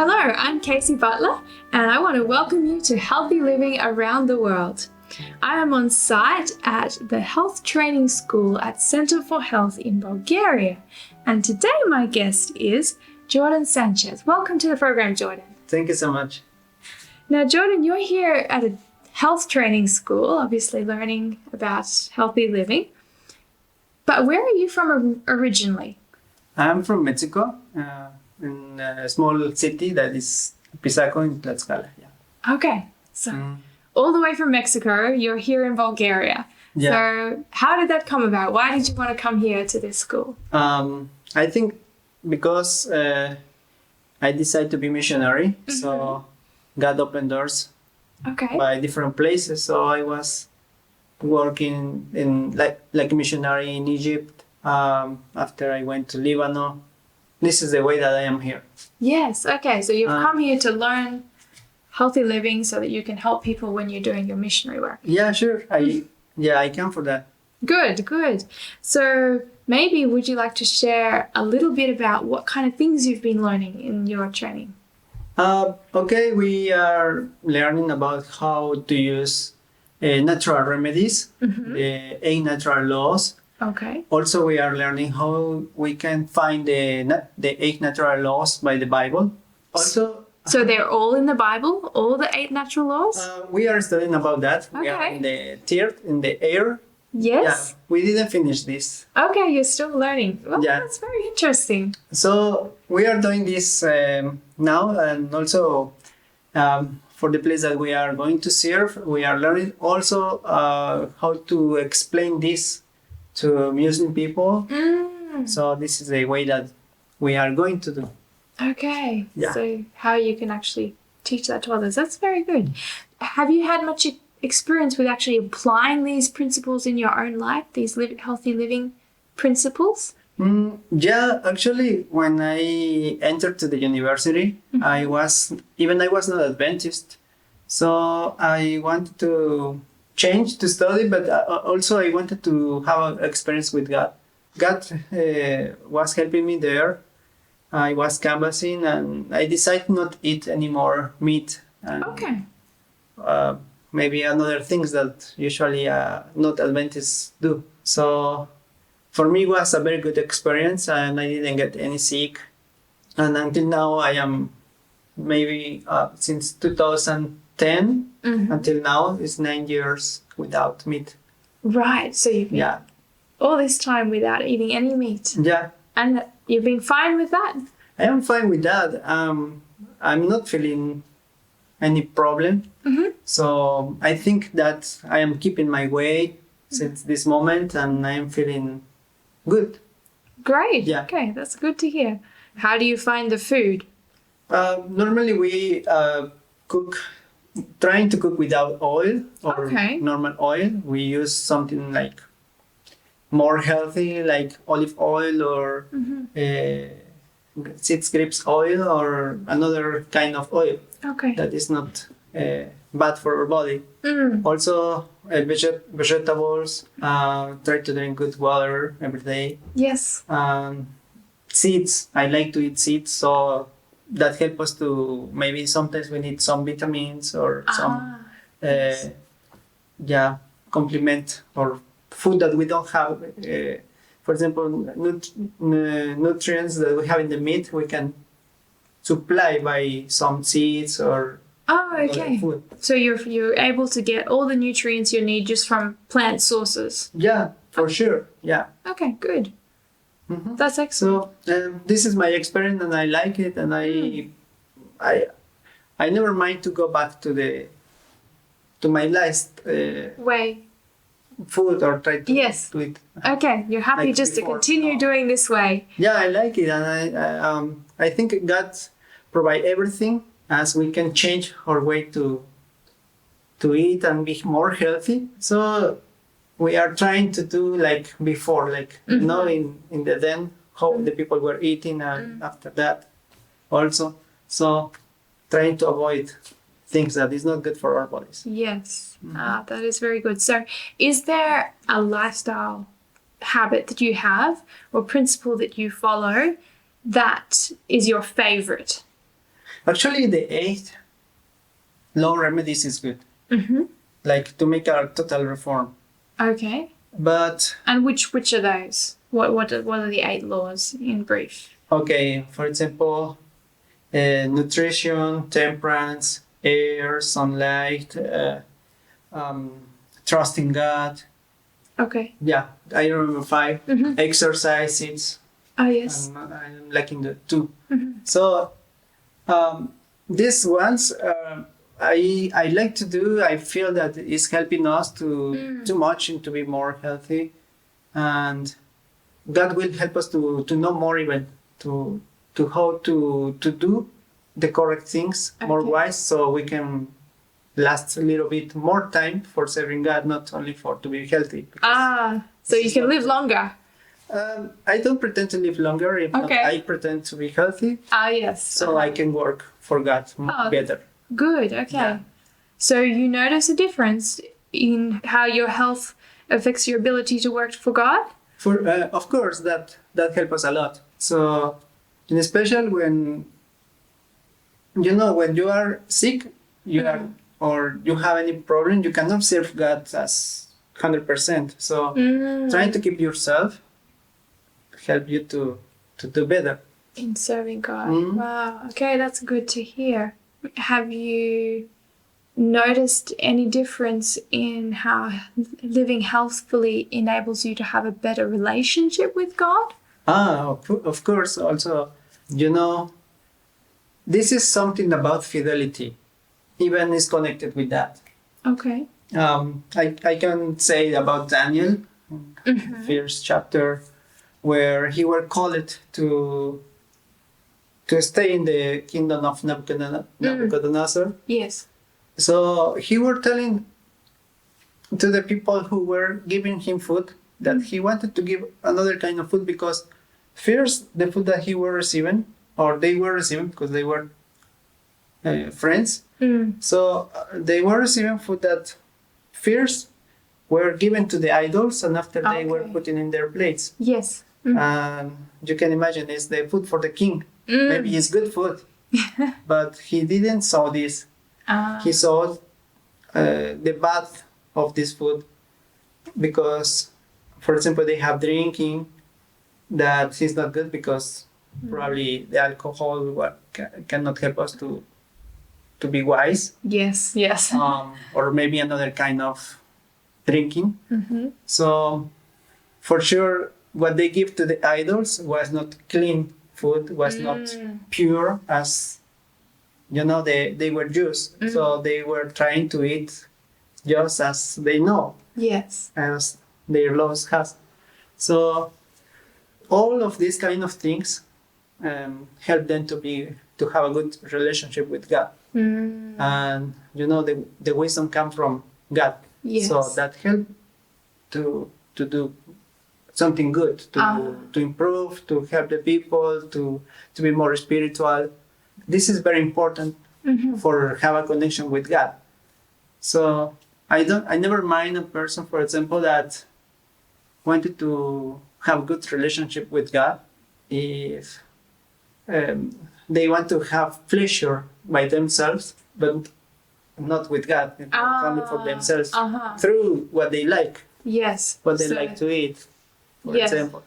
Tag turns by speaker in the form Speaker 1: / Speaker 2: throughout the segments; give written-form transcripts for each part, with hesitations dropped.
Speaker 1: Hello, I'm Kaysie Butler, and I want to welcome you to Healthy Living Around the World. I am on site at the Health Training School at Center for Health in Bulgaria, and today my guest is Jordan Sanchez. Welcome to the program, Jordan.
Speaker 2: Thank you so much.
Speaker 1: Now, Jordan, you're here at a health training school, obviously learning about healthy living. But where are you from originally?
Speaker 2: I'm from Mexico, in a small city that is Pisaco in Tlaxcala. Yeah.
Speaker 1: Okay, so all the way from Mexico, you're here in Bulgaria.
Speaker 2: Yeah.
Speaker 1: So how did that come about? Why did you want to come here to this school?
Speaker 2: I think because I decided to be missionary, so God opened doors by different places. So I was working in like a missionary in Egypt. After I went to Lebanon, this is the way that I am here.
Speaker 1: Yes. Okay. So you've come here to learn healthy living so that you can help people when you're doing your missionary work.
Speaker 2: Yeah, sure. I come for that.
Speaker 1: Good. So maybe would you like to share a little bit about what kind of things you've been learning in your training?
Speaker 2: Okay, we are learning about how to use natural remedies, the 8 natural laws.
Speaker 1: Okay.
Speaker 2: Also, we are learning how we can find the 8 natural laws by the Bible. Also,
Speaker 1: so they're all in the Bible, all the 8 natural laws?
Speaker 2: we are studying about that. We are in the third, in the air.
Speaker 1: Yes.
Speaker 2: Yeah, we didn't finish this.
Speaker 1: Okay, you're still learning. Well, that's very interesting.
Speaker 2: So we are doing this now, and also for the place that we are going to serve, we are learning also how to explain this to Muslim people. So this is a way that we are going to do.
Speaker 1: Okay.
Speaker 2: Yeah.
Speaker 1: So how you can actually teach that to others. That's very good. Have you had much experience with actually applying these principles in your own life, these healthy living principles?
Speaker 2: Yeah, actually, when I entered to the university, I was not Adventist. So I wanted to change to study, but also I wanted to have an experience with God. God was helping me there. I was canvassing, and I decided not to eat anymore meat. And, maybe other things that usually not Adventists do. So for me, it was a very good experience, and I didn't get any sick. And until now, I am maybe since 2010 until now, it's 9 years without meat.
Speaker 1: Right. So you've been all this time without eating any meat.
Speaker 2: Yeah.
Speaker 1: And you've been fine with that?
Speaker 2: I am fine with that. I'm not feeling any problem. So I think that I am keeping my weight since this moment, and I am feeling good.
Speaker 1: Great.
Speaker 2: Yeah.
Speaker 1: Okay, that's good to hear. How do you find the food?
Speaker 2: Normally we trying to cook without oil or normal oil. We use something like more healthy, like olive oil or seed grapes oil or another kind of oil. Okay. That is not bad for our body. Also, vegetables. Try to drink good water every day.
Speaker 1: Yes.
Speaker 2: Seeds. I like to eat seeds, so that helps us to maybe sometimes we need some vitamins or some complement or food that we don't have. For example, nutrients that we have in the meat, we can supply by some seeds or food.
Speaker 1: So you're able to get all the nutrients you need just from plant sources.
Speaker 2: Yeah, for sure. Yeah.
Speaker 1: Okay, good. That's excellent.
Speaker 2: So this is my experience, and I like it, and I never mind to go back to my last
Speaker 1: way.
Speaker 2: Food or try to do it.
Speaker 1: Okay, you're happy like just before. To continue doing this way.
Speaker 2: Yeah, I like it, and I think God provide everything as we can change our way to eat and be more healthy. So we are trying to do like before, like you know, in the then how the people were eating, and after that also. So trying to avoid things that is not good for our bodies.
Speaker 1: Yes, that is very good. So is there a lifestyle habit that you have or principle that you follow that is your favorite?
Speaker 2: Actually, the 8 law remedies is good.
Speaker 1: Mm-hmm.
Speaker 2: Like to make a total reform.
Speaker 1: Okay.
Speaker 2: But
Speaker 1: And which are those? What are the 8 laws in brief?
Speaker 2: okay, for example, nutrition, temperance, air, sunlight, trusting God.
Speaker 1: Okay.
Speaker 2: Yeah, I remember 5.
Speaker 1: Mm-hmm.
Speaker 2: Exercises.
Speaker 1: Oh yes.
Speaker 2: I'm lacking the 2.
Speaker 1: Mm-hmm.
Speaker 2: So these ones I like to do. I feel that it's helping us to too much and to be more healthy, and God will help us to know more, even to how to do the correct things more
Speaker 1: Okay.
Speaker 2: wise, so we can last a little bit more time for serving God, not only for to be healthy.
Speaker 1: So you can live longer.
Speaker 2: I don't pretend to live longer. If not,
Speaker 1: Okay.
Speaker 2: I pretend to be healthy,
Speaker 1: Yes.
Speaker 2: so I can work for God better.
Speaker 1: Good. Okay.
Speaker 2: Yeah.
Speaker 1: So you notice a difference in how your health affects your ability to work for God?
Speaker 2: For of course that helps us a lot. So, in special when when you are sick, you are or you have any problem, you cannot serve God as 100%. So trying to keep yourself help you to do better.
Speaker 1: In serving God.
Speaker 2: Mm.
Speaker 1: Wow. Okay, that's good to hear. Have you noticed any difference in how living healthfully enables you to have a better relationship with God?
Speaker 2: Of course. Also, this is something about fidelity. Even is connected with that.
Speaker 1: Okay.
Speaker 2: I can say about Daniel, first chapter, where he were called to stay in the kingdom of Nebuchadnezzar.
Speaker 1: Yes.
Speaker 2: So he were telling to the people who were giving him food that he wanted to give another kind of food, because first the food that he were receiving, or they were receiving because they were friends. So they were receiving food that first were given to the idols, and after they were putting in their plates.
Speaker 1: Yes.
Speaker 2: And you can imagine it's the food for the king. Maybe it's good food, but he didn't saw this. He saw the bad of this food, because, for example, they have drinking that is not good, because probably the alcohol cannot help us to be wise.
Speaker 1: Yes. Yes.
Speaker 2: Or maybe another kind of drinking. So for sure, what they give to the idols was not clean food, was not pure, as they were Jews. So they were trying to eat just as they know.
Speaker 1: Yes.
Speaker 2: As their laws has. So all of these kind of things help them to have a good relationship with God. And the wisdom comes from God.
Speaker 1: Yes.
Speaker 2: So that help to do something good, to improve, to help the people, to be more spiritual. This is very important for have a connection with God. So I never mind a person, for example, that wanted to have good relationship with God if they want to have pleasure by themselves, but not with God, only for themselves, through what they like.
Speaker 1: Yes.
Speaker 2: What they like to eat, for example.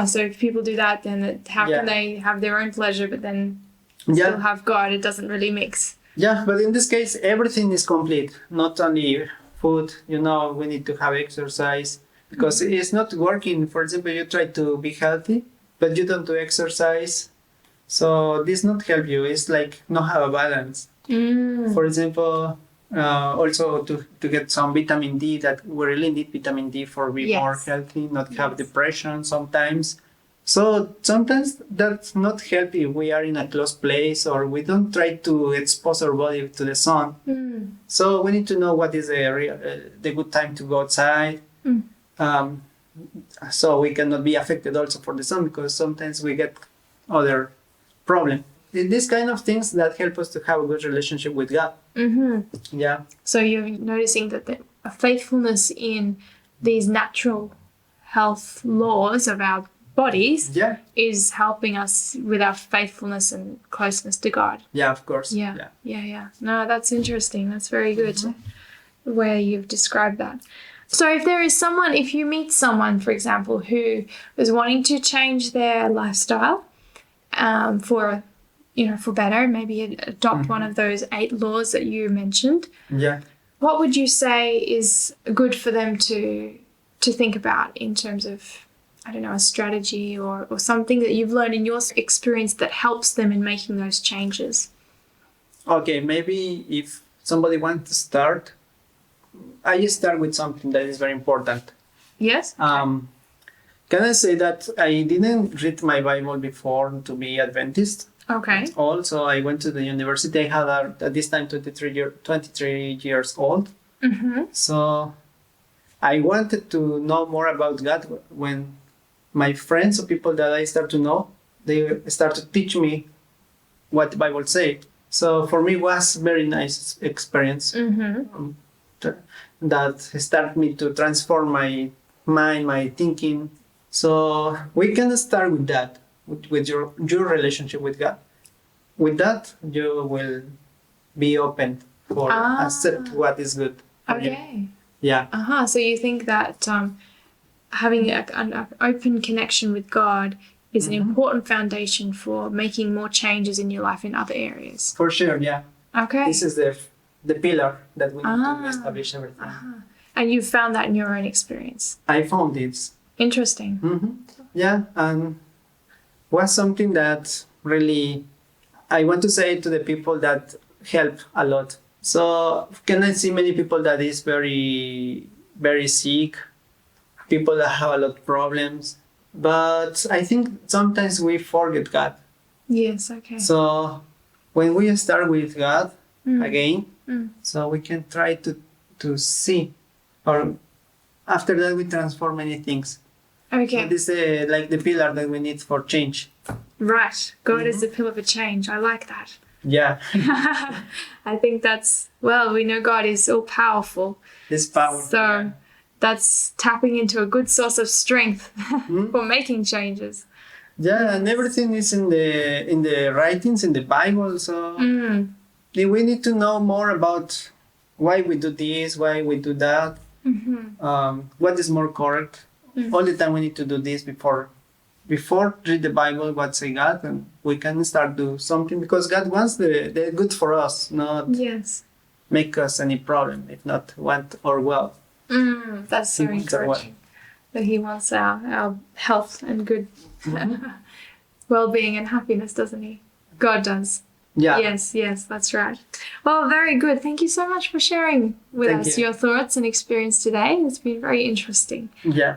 Speaker 1: So if people do that, then how can they have their own pleasure but then still have God? It doesn't really mix.
Speaker 2: Yeah, but in this case, everything is complete. Not only food, we need to have exercise, because it's not working. For example, you try to be healthy, but you don't do exercise. So this not help you. It's like not have a balance. For example, also to get some vitamin D, that we really need vitamin D for be more healthy, not have depression sometimes. So sometimes that's not healthy. We are in a closed place, or we don't try to expose our body to the sun. So we need to know what is the good time to go outside. So we cannot be affected also for the sun, because sometimes we get other problem. These kind of things that help us to have a good relationship with God. Yeah.
Speaker 1: So you're noticing that a faithfulness in these natural health laws of our bodies
Speaker 2: Yeah.
Speaker 1: is helping us with our faithfulness and closeness to God.
Speaker 2: Yeah, of course.
Speaker 1: Yeah. No, that's interesting. That's very good the way you've described that. So if you meet someone, for example, who is wanting to change their lifestyle for better, maybe adopt one of those 8 laws that you mentioned,
Speaker 2: Yeah.
Speaker 1: what would you say is good for them to think about in terms of, I don't know, a strategy or something that you've learned in your experience that helps them in making those changes?
Speaker 2: Okay, maybe if somebody wants to start, I just start with something that is very important.
Speaker 1: Yes?
Speaker 2: Can I say that I didn't read my Bible before to be Adventist?
Speaker 1: Okay.
Speaker 2: Also, I went to the university. I had at this time 23 years old.
Speaker 1: Mm-hmm.
Speaker 2: So I wanted to know more about God. When my friends or people that I start to know, they start to teach me what the Bible say. So for me, it was very nice experience that started me to transform my mind, my thinking. So we can start with that, with your relationship with God. With that, you will be open for accept what is good for you.
Speaker 1: Okay.
Speaker 2: Yeah.
Speaker 1: So you think that having an open connection with God is an important foundation for making more changes in your life in other areas?
Speaker 2: For sure, yeah.
Speaker 1: Okay.
Speaker 2: This is the pillar that we need to establish everything.
Speaker 1: And you've found that in your own experience?
Speaker 2: I found it.
Speaker 1: Interesting.
Speaker 2: Yeah, and was something that really I want to say to the people that help a lot. So can I see many people that is very, very sick, people that have a lot of problems, but I think sometimes we forget God.
Speaker 1: Yes, okay.
Speaker 2: So when we start with God again, so we can try to see, or after that we transform many things.
Speaker 1: Okay.
Speaker 2: So this is like the pillar that we need for change.
Speaker 1: Right. God is the pillar for change. I like that.
Speaker 2: Yeah.
Speaker 1: I think we know God is all powerful.
Speaker 2: This power.
Speaker 1: So that's tapping into a good source of strength for making changes.
Speaker 2: Yeah, and everything is in the writings in the Bible. So we need to know more about why we do this, why we do that. What is more correct. All the time we need to do this before read the Bible, what say God, and we can start do something because God wants the good for us, not make us any problem, if not want or well.
Speaker 1: That's so encouraging. That He wants our health and good well-being and happiness, doesn't He? God does.
Speaker 2: Yeah.
Speaker 1: Yes, that's right. Well, very good. Thank you so much for sharing with us your thoughts and experience today. It's been very interesting.
Speaker 2: Yeah.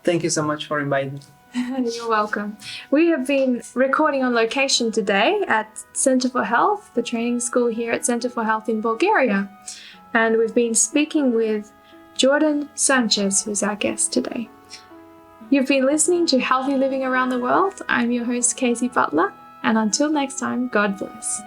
Speaker 2: Thank you so much for inviting me.
Speaker 1: You're welcome. We have been recording on location today at Center for Health, the training school here at Center for Health in Bulgaria. And we've been speaking with Jordan Sanchez, who's our guest today. You've been listening to Healthy Living Around the World. I'm your host, Kaysie Butler. And until next time, God bless.